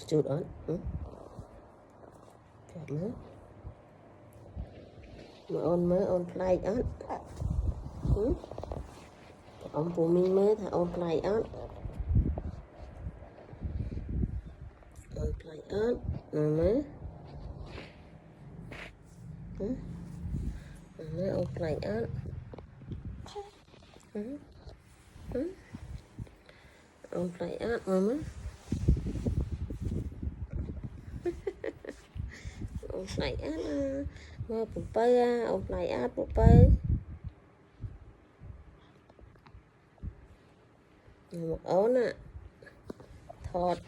chút ớt mà ôn play ớt ông phụ mình mới thà ôn play ớt mới ôn play ớt ôn play ớt mới ôn play ớt mà phụ bơi ôn play ớt phụ bơi một ớt nè thọt